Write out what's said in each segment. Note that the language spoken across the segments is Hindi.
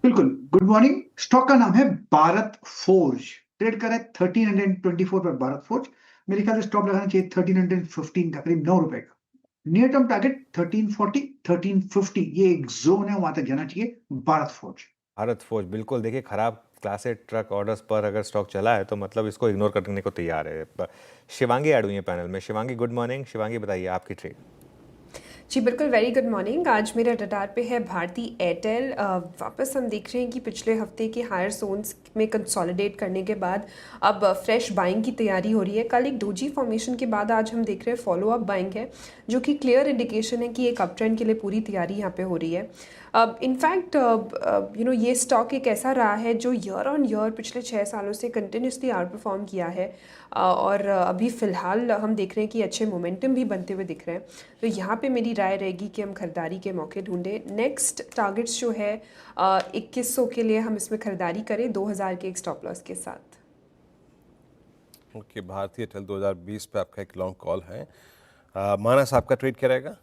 बिल्कुल। Good morning. स्टॉक का नाम है भारत फोर्ज। ट्रेड कर रहा है 1324 पर भारत फोर्ज। मेरे ख्याल से स्टॉप लगाना चाहिए 1315 का, करीब 9 रुपए का। नियर टर्म टारगेट 1340 1350, ये एक जोन है, वहां तक जाना चाहिए भारत फोर्ज। भारत फोर्ज बिल्कुल, देखिए खराब क्लास ए ट्रक ऑर्डर्स पर अगर स्टॉक चला है तो मतलब इसको इग्नोर करने को तैयार है। शिवांगी ऐड हुई है पैनल में। Shivangi good morning. शिवांगी बताइए आपकी ट्रेड। जी बिल्कुल, वेरी गुड मॉर्निंग। आज मेरा रडार पे है भारती एयरटेल। वापस हम देख रहे हैं कि पिछले हफ्ते के हायर जोन्स में कंसोलिडेट करने के बाद अब फ्रेश बाइंग की तैयारी हो रही है। कल एक डोजी फॉर्मेशन के बाद आज हम देख रहे हैं फॉलो अप बाइंग है, जो कि क्लियर इंडिकेशन है कि एक अप ट्रेंड के लिए पूरी तैयारी यहाँ पे हो रही है। अब इनफैक्ट ये स्टॉक एक ऐसा रहा है जो ईयर ऑन ईयर पिछले 6 सालों से कंटिन्यूसली आउट परफॉर्म किया है। और अभी फ़िलहाल हम देख रहे हैं कि अच्छे मोमेंटम भी बनते हुए दिख रहे हैं। तो यहाँ पे मेरी राय रहेगी कि हम खरीदारी के मौके ढूंढें। नेक्स्ट टारगेट्स जो है 2100 के लिए हम इसमें खरीदारी करें 2000 के एक स्टॉप लॉस के साथ। ओके, भारतीय एयरटेल 2020 पे आपका एक लॉन्ग कॉल है। मानस, आपका ट्रेड क्या रहेगा?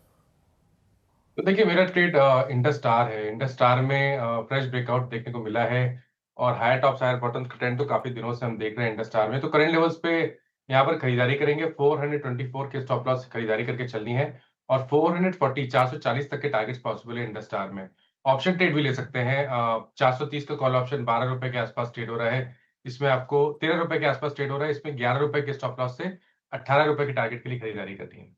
तो देखिए, मेरा ट्रेड इंडस्टार है। इंडस्टार में फ्रेश ब्रेकआउट देखने को मिला है और हायर टॉप्स हायर बॉटम्स का ट्रेंड तो काफी दिनों से हम देख रहे हैं इंडस्टार में। तो करंट लेवल्स पे यहाँ पर खरीदारी करेंगे। 424 के स्टॉप लॉस खरीदारी करके चलनी है और 440 440 तक के टारगेट्स पॉसिबल है इंडस्टार में। ऑप्शन ट्रेड भी ले सकते हैं। 430 का कॉल ऑप्शन 12 रुपए के आसपास ट्रेड हो रहा है। इसमें आपको 13 रुपए के आसपास ट्रेड हो रहा है। इसमें 11 रुपए के स्टॉप लॉस से 18 रुपए के टारगेट के लिए खरीदारी करनी है।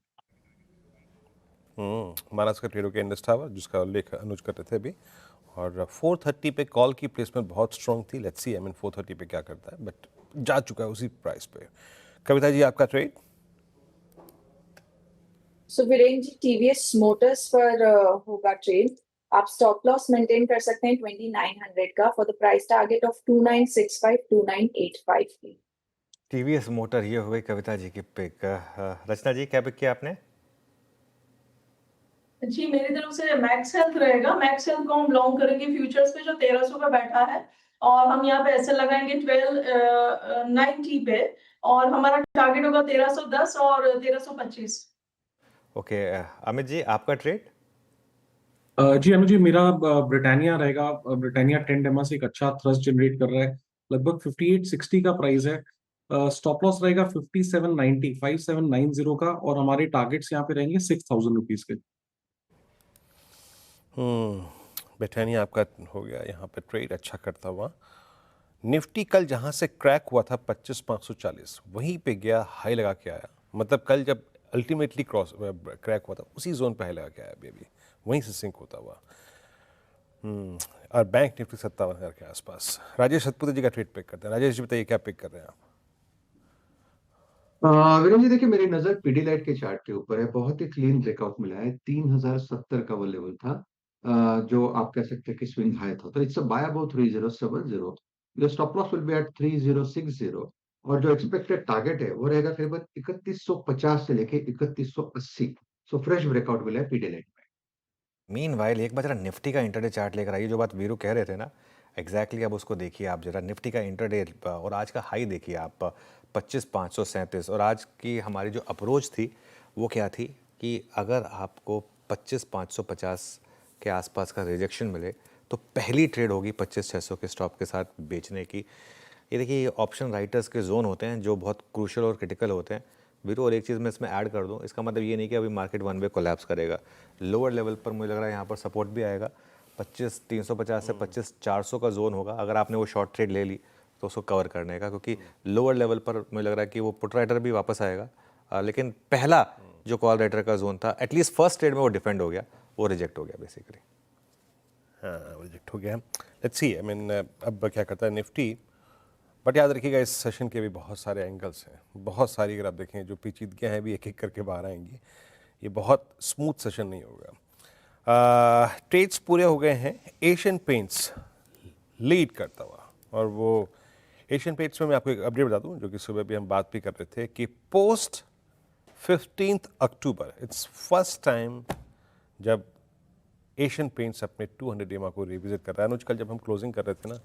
मानस का ट्रेड हो गया इंडस्टावर, जिसका उल्लेख अनुज कर रहे थे अभी। और 430 पे कॉल की प्लेसमेंट बहुत स्ट्रॉन्ग थी। लेट्स सी 430 पे क्या करता है, बट जा चुका है उसी प्राइस पे। कविता जी, आपका ट्रेड? सो वीरेंद्र जी, टीवीएस मोटर्स पर होगा ट्रेड। आप स्टॉप लॉस मेंटेन कर सकते हैं 2900 का for the price target of 2965 2985 की। टीवीएस मोटर, ये हो गई कविता जी की पिक। रचना जी, क्या पिक किया आपने? जी, मेरी तरफ से मैक्स हेल्थ रहेगा। मैक्स हेल्थ को हम लॉन्ग करेंगे फ्यूचर्स पे, जो 1300 पे बैठा है, और हम यहाँ पे ऐसे लगाएंगे 1290 पे, और हमारा टारगेट होगा 1310 और 1325। ओके, अमित जी आपका ट्रेड? जी अनुज जी, मेरा ब्रिटानिया रहेगा। ब्रिटानिया 10 डेमा से एक अच्छा थ्रस्ट जनरेट कर रहा है। लगभग 5860 का प्राइस है। स्टॉप लॉस रहेगा 5790 5790 का, और हमारे टारगेट्स यहाँ पे रहेंगे 6000 रुपीज के। ब्रिटानिया आपका हो गया यहाँ पे ट्रेड अच्छा करता हुआ। निफ्टी कल जहाँ से क्रैक हुआ था 25,540, वहीं पे गया, हाई लगा के आया। मतलब कल जब अल्टीमेटली क्रॉस क्रैक हुआ था उसी जोन पे हाई लगा के आया अभी वहीं से सिंक होता हुआ। और बैंक निफ्टी 57,000 के आसपास। राजेश सतपुते जी का ट्रेड पिक करते हैं। राजेश जी बताइए, क्या पिक कर रहे हैं आप? वीरेंद्र जी, देखिए मेरी नजर पीडीलाइट के चार्ट के ऊपर है। बहुत ही क्लीन ब्रेकआउट मिला है। 3070 का वो लेवल था, जो आप कह सकते हैं कि स्विंग हाई था। तो it's a buy about 3070। Your stop loss will be at 3060, और जो एक्सपेक्टेड टारगेट है वो रहेगा करीबन 3150 से लेके 3180। सो फ्रेश ब्रेकआउट मिला है पीडीलाइट में। मीनवाइल एक बार जरा निफ्टी का इंटरडे चार्ट लेकर आइए। जो बात वीरू कह रहे थे ना, एग्जैक्टली अब उसको देखिए आप जरा। निफ्टी का इंटरडे और आज का हाई देखिए आप, 25,537। और आज की हमारी जो अप्रोच थी वो क्या थी कि अगर आपको 25,550 के आसपास का रिजेक्शन मिले तो पहली ट्रेड होगी 25,600 के स्टॉप के साथ बेचने की। ये देखिए, ऑप्शन राइटर्स के जोन होते हैं जो बहुत क्रूशल और क्रिटिकल होते हैं वीरू। और एक चीज़ मैं इसमें ऐड कर दूं, इसका मतलब ये नहीं कि अभी मार्केट वन वे कोलैप्स करेगा। लोअर लेवल पर मुझे लग रहा है यहाँ पर सपोर्ट भी आएगा। 25,350 से 25,400 का जोन होगा। अगर आपने वो शॉर्ट ट्रेड ले ली तो उसको कवर करने का, क्योंकि लोअर लेवल पर मुझे लग रहा है कि वो पुट राइटर भी वापस आएगा। लेकिन पहला जो कॉल राइटर का जोन था, एटलीस्ट फर्स्ट ट्रेड में वो डिफेंड हो गया, वो रिजेक्ट हो गया बेसिकली। हाँ, रिजेक्ट हो गया। लेट्स सी अब क्या करता है निफ्टी। बट याद रखिएगा, इस सेशन के भी बहुत सारे एंगल्स हैं, बहुत सारी। अगर आप देखें जो पेचीदगियाँ हैं भी एक एक करके बाहर आएंगी। ये बहुत स्मूथ सेशन नहीं होगा। ट्रेड्स पूरे हो गए हैं। एशियन पेंट्स लीड करता हुआ, और वो एशियन पेंट्स में मैं आपको एक अपडेट बता दूं, जो कि सुबह भी हम बात भी कर रहे थे कि post 15 October it's first time जब एशियन पेंट्स अपने 200 EMA को रिविजिट कर रहा है। अनुज, कल जब हम क्लोजिंग कर रहे थे ना,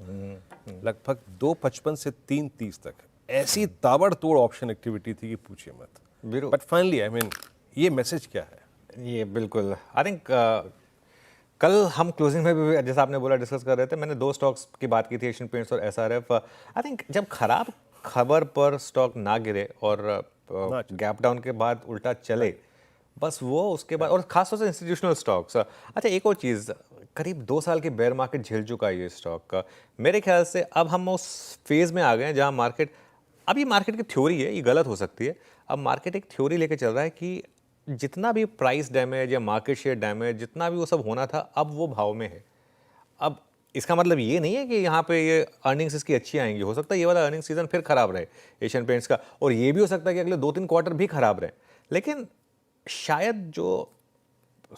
लगभग 255 से 330 तक ऐसी ताबड़तोड़ ऑप्शन एक्टिविटी थी कि पूछिए मत। बट फाइनली ये मैसेज क्या है? ये बिल्कुल आई थिंक कल हम क्लोजिंग में भी जैसा आपने बोला डिस्कस कर रहे थे, मैंने दो स्टॉक्स की बात की थी, एशियन पेंट्स और एसआरएफ। आई थिंक जब खराब खबर पर स्टॉक ना गिरे और ना अच्छा, गैप डाउन के बाद उल्टा चले, बस वो उसके बाद, और खासतौर से इंस्टीट्यूशनल स्टॉक्स। अच्छा, एक और चीज़, करीब 2 साल की बेयर मार्केट झेल चुका है ये स्टॉक का। मेरे ख्याल से अब हम उस फेज़ में आ गए हैं जहाँ मार्केट, अब ये मार्केट की थ्योरी है, ये गलत हो सकती है। अब मार्केट एक थ्योरी लेके चल रहा है कि जितना भी प्राइस डैमेज या मार्केट शेयर डैमेज, जितना भी वो सब होना था, अब वो भाव में है। अब इसका मतलब ये नहीं है कि यहाँ पे ये अर्निंग्स इसकी अच्छी आएंगी। हो सकता है ये वाला अर्निंग सीजन फिर खराब रहे एशियन पेंट्स का, और ये भी हो सकता है कि अगले 2-3 क्वार्टर भी खराब रहे। लेकिन शायद जो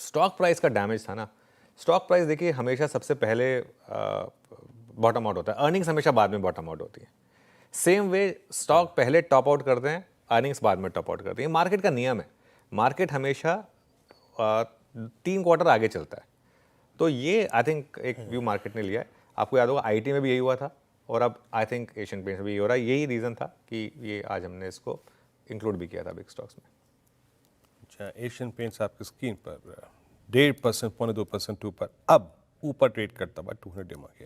स्टॉक प्राइस का डैमेज था ना, स्टॉक प्राइस देखिए हमेशा सबसे पहले बॉटम आउट होता है, अर्निंग्स हमेशा बाद में बॉटम आउट होती है। सेम वे स्टॉक पहले टॉप आउट करते हैं, अर्निंग्स बाद में टॉप आउट करती है। मार्केट का नियम है, मार्केट हमेशा 3 क्वार्टर आगे चलता है। तो ये आई थिंक एक व्यू मार्केट ने लिया है। आपको याद होगा आईटी में भी यही हुआ था, और अब आई थिंक एशियन पेंट्स में भी यही हो रहा है। यही रीज़न था कि ये आज हमने इसको इंक्लूड भी किया था बिग स्टॉक्स में। अच्छा, एशियन पेंट्स आपकी स्क्रीन पर 1.5%, 2% ऊपर, अब ऊपर ट्रेड करता हुआ 200 डेमा के।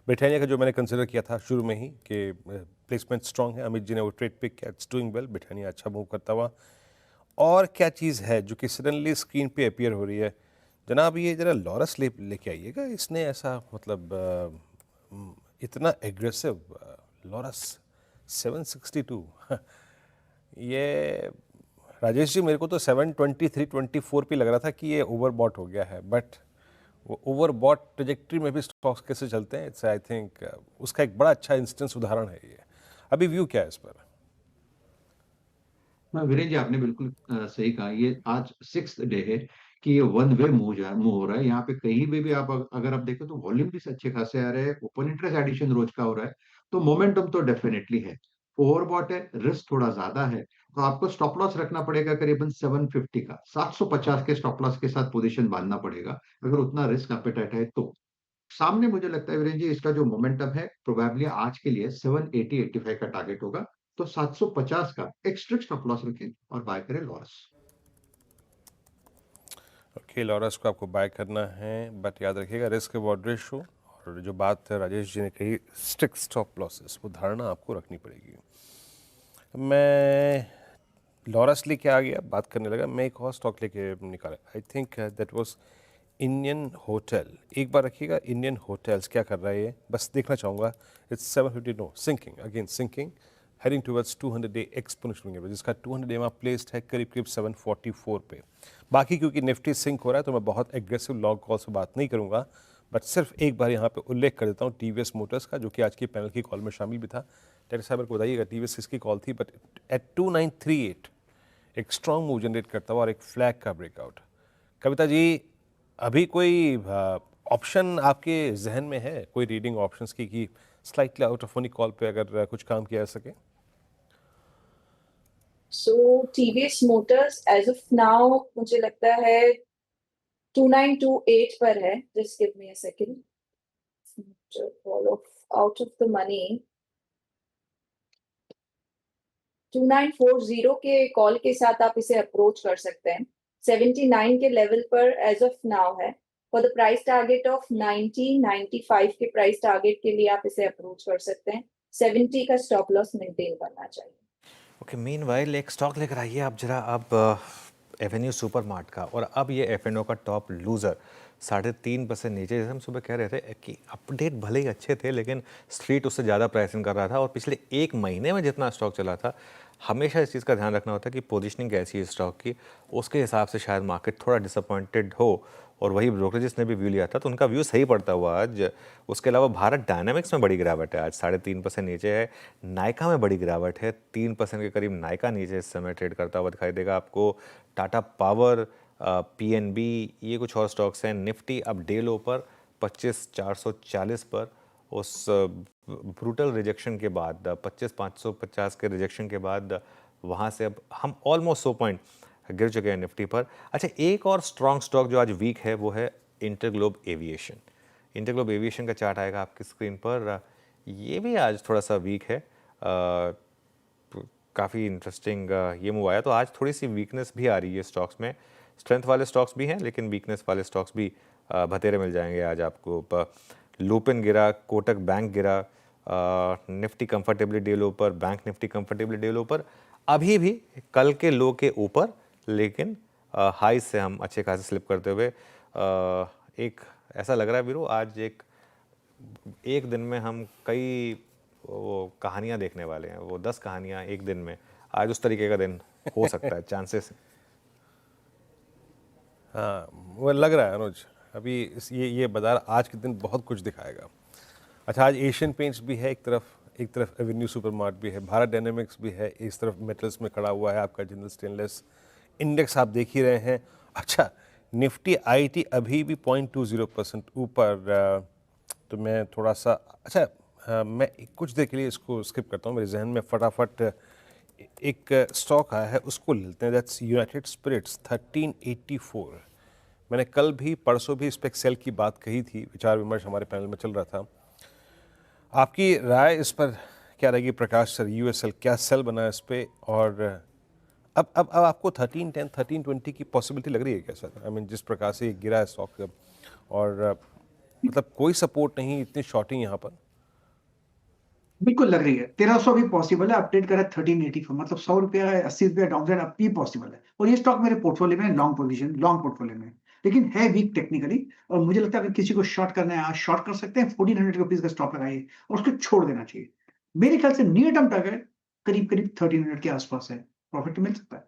ब्रिटानिया का जो मैंने कंसिडर किया था शुरू में ही कि प्लेसमेंट स्ट्रॉन्ग है, अमित जी ने वो ट्रेड पिक किया, इट्स डूइंग वेल, ब्रिटानिया अच्छा मूव करता हुआ। और क्या चीज़ है जो कि सडनली स्क्रीन पे अपीयर हो रही है जनाब, ये जरा लॉरस लेके आइएगा। इसने ऐसा मतलब इतना एग्रेसिव लॉरस 762 ये राजेश जी, मेरे को तो 723-24 पे लग रहा था कि ये ओवरबॉट हो गया है, बट वो ओवरबॉट ट्रेजेक्ट्री में भी स्टॉक्स कैसे चलते हैं, इट्स आई थिंक उसका एक बड़ा अच्छा इंस्टेंस उदाहरण है ये। अभी व्यू क्या है इस पर? हाँ वीरेंद्र जी, आपने बिल्कुल सही कहा। ये आज 6th डे है कि ये वन वे मूव हो रहा है। यहाँ पे कहीं भी आप अगर आप देखें तो वॉल्यूम भी अच्छे खासे आ रहे हैं, ओपन इंटरेस्ट एडिशन रोज का हो रहा है, तो मोमेंटम तो डेफिनेटली है। ओवरबॉट है, रिस्क थोड़ा ज्यादा है, तो आपको स्टॉप लॉस रखना पड़ेगा करीबन 750 का, 750 के स्टॉप लॉस के साथ पोजीशन बांधना पड़ेगा अगर उतना रिस्क एपेटाइट है तो। सामने मुझे लगता है वीरेंद्र जी, इसका जो मोमेंटम है प्रोबेबली आज के लिए 780-85 का टारगेट होगा, तो 750 का एक स्ट्रिक्ट स्टॉप लॉस रखें और बाय करें लॉस। ओके, लॉरस को आपको बाय करना है, बट याद रखिएगा रिस्क रिवॉर्ड रेशो, और जो बात राजेश जी ने कही स्ट्रिक्ट स्टॉप लॉसेस, वो धारणा आपको रखनी पड़ेगी। मैं लॉरस लेके आ गया, बात करने लगा, मैं एक और स्टॉक लेके निकाला, I think that was Indian hotel. एक बार रखिएगा, इंडियन होटल्स क्या कर रहा है ये, बस देखना चाहूँगा। It's 750, no, sinking again, sinking, heading towards 200 day exponential moving average, जिसका 200 डे में प्लेस्ड है करीब करीब 744 पे। बाकी क्योंकि निफ्टी सिंक हो रहा है तो मैं बहुत एग्रेसिव लॉन्ग कॉल से बात नहीं करूँगा, बट सिर्फ एक बार यहाँ पे उल्लेख कर देता हूँ टीवीएस मोटर्स का, जो कि आज की पैनल की कॉल में शामिल भी था। टेक साहब को बताइएगा टीवीएस किसकी कॉल थी, बट एट 2938 एक स्ट्रॉन्ग मूव जनरेट करता हुआ और एक फ्लैग का ब्रेकआउट। कविता जी, अभी कोई ऑप्शन आपके जहन में है, कोई रीडिंग ऑप्शंस की कि slightly out of money call पे अगर कुछ काम किया जा सके? So TVS motors as of now मुझे लगता है 2928 पर है। Just give me a second, fall of out of the money. 2940 के कॉल के साथ आप इसे अप्रोच कर सकते हैं। 79 के लेवल पर एज ऑफ नाउ है। For the price target of 90-95 के प्राइस टारगेट के लिए आप इसे अप्रोच कर सकते हैं। 70 का स्टॉप लॉस मेंटेन करना चाहिए। ओके, मीनवाइल एक स्टॉक लेकर आइए आप जरा, अब एवेन्यू सुपरमार्ट का, और अब ये F&O का टॉप लूज़र 3.5% नीचे। जैसे हम सुबह कह रहे थे कि अपडेट भले ही अच्छे थे, लेकिन स्ट्रीट उससे ज़्यादा प्राइसिंग कर रहा था, और पिछले 1 महीने में जितना स्टॉक चला था, हमेशा इस चीज़ का ध्यान रखना होता है कि पोजीशनिंग कैसी है स्टॉक की, उसके हिसाब से शायद मार्केट थोड़ा डिसअपॉइंटेड हो। और वही ब्रोकरेजेस ने भी व्यू लिया था, तो उनका व्यू सही पड़ता हुआ आज। उसके अलावा भारत डायनामिक्स में बड़ी गिरावट है, आज 3.5% नीचे है। नायका में बड़ी गिरावट है, 3% के करीब नायका नीचे इस समय ट्रेड करता हुआ दिखाई देगा आपको। टाटा पावर, PNB, ये कुछ और स्टॉक्स हैं। निफ्टी अब डे लो पर 25,440 पर, उस ब्रूटल रिजेक्शन के बाद, 25,550 के रिजेक्शन के बाद, वहाँ से अब हम ऑलमोस्ट 100 पॉइंट गिर चुके हैं निफ्टी पर। अच्छा, एक और स्ट्रॉन्ग स्टॉक जो आज वीक है वो है इंटरग्लोब एविएशन। इंटरग्लोब एविएशन का चार्ट आएगा आपकी स्क्रीन पर। ये भी आज थोड़ा सा वीक है, काफ़ी इंटरेस्टिंग ये मूव आया, तो आज थोड़ी सी वीकनेस भी आ रही है स्टॉक्स में। स्ट्रेंथ वाले स्टॉक्स भी हैं, लेकिन वीकनेस वाले स्टॉक्स भी भतेरे मिल जाएंगे आज आपको। लुपिन गिरा, कोटक बैंक गिरा, निफ्टी कंफर्टेबली डे लो पर, बैंक निफ्टी कंफर्टेबली डे लो पर, अभी भी कल के लो के ऊपर, लेकिन हाई से हम अच्छे खासे स्लिप करते हुए एक ऐसा लग रहा है वीरू आज एक दिन में हम कई वो कहानियाँ देखने वाले हैं, वो 10 कहानियाँ एक दिन में, आज उस तरीके का दिन हो सकता है, चांसेस। हाँ, वो लग रहा है अनुज, अभी ये बाजार आज के दिन बहुत कुछ दिखाएगा। अच्छा, आज एशियन पेंट्स भी है एक तरफ एवेन्यू सुपरमार्ट भी है, भारत डायनेमिक्स भी है, इस तरफ मेटल्स में खड़ा हुआ है आपका जिंदल स्टेनलेस। इंडेक्स आप देख ही रहे हैं। अच्छा, निफ्टी आईटी अभी भी 0.20% ऊपर। तो मैं थोड़ा सा मैं कुछ देर के लिए इसको स्किप करता हूँ, मेरे जहन में फटाफट एक स्टॉक आया है, उसको लेते हैं। That's United Spirits 1384। मैंने कल भी परसों भी इस पर सेल की बात कही थी, विचार विमर्श हमारे पैनल में चल रहा था। आपकी राय इस पर क्या रहेगी प्रकाश सर? यूएसएल क्या सेल बना है इस पर, और अब आपको 1310 1320 की पॉसिबिलिटी लग रही है क्या सर? आई मीन जिस प्रकार से ये गिरा है स्टॉक, और मतलब कोई सपोर्ट नहीं, इतनी शॉर्टिंग यहाँ पर। बिल्कुल लग रही है। 1300 भी पॉसिबल है, अपडेट करा 1380 को, मतलब 100 रुपया 80 रुपया डाउनसाइड अब भी पॉसिबल है। और ये स्टॉक मेरे पोर्टफोलियो में लॉन्ग पोजीशन, लॉन्ग पोर्टफोलियो में, लेकिन है वीक टेक्निकली। और मुझे लगता है अगर किसी को शॉर्ट करना है, आज शॉर्ट कर सकते हैं। 1400 रुपीज का स्टॉप लगाइए और उसको छोड़ देना चाहिए। मेरे ख्याल से नियर टर्म टारगेट करीब करीब 1300 के आसपास है, प्रॉफिट मिल सकता है।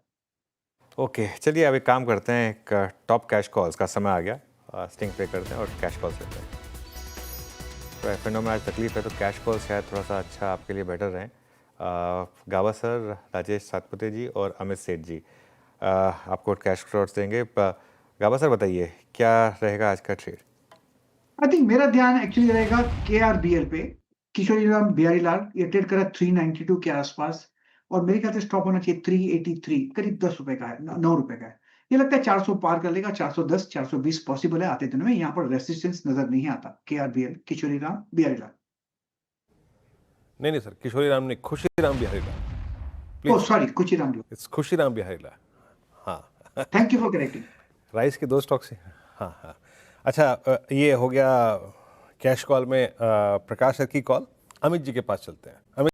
ओके, चलिए अब एक काम करते हैं, एक टॉप कैश कॉल्स का समय आ गया, स्टिंग पे करते हैं और कैश कॉल्स लेते हैं। तो एफएनओ में आज तकलीफ है, तो कैश कॉल शायद थोड़ा सा अच्छा आपके लिए बेटर रहें। गावा सर, राजेश सातपुते जी और अमित सेठ जी आपको कैश कॉल्स देंगे। गावा सर बताइए क्या रहेगा आज का ट्रेड? आई थिंक मेरा ध्यान एक्चुअली रहेगा KRBL पे, किशोरी राम बिहारी लाल। ये ट्रेड करा 392 के आसपास, और मेरे ख्याल से स्टॉप होना चाहिए 383, करीब 10 रुपए का है, 9 रुपए का है। ये लगता है 400 पार कर लेगा, 410 420 पॉसिबल है आते दिनों में। यहाँ पर रेसिस्टेंस नजर नहीं आता। KRBL, किशोरी राम बिहारी लाल। नहीं सर, किशोरी राम ने, खुशी राम बिहारी लाल, ओ please. Sorry, Kuchi Ram. It's खुशी राम बिहारी लाल। हाँ, thank you for correcting. Rice के 2 स्टॉक से। हाँ। अच्छा, ये हो गया कैश कॉल में प्रकाश सर की कॉल। अमित जी के पास चलते हैं। अमित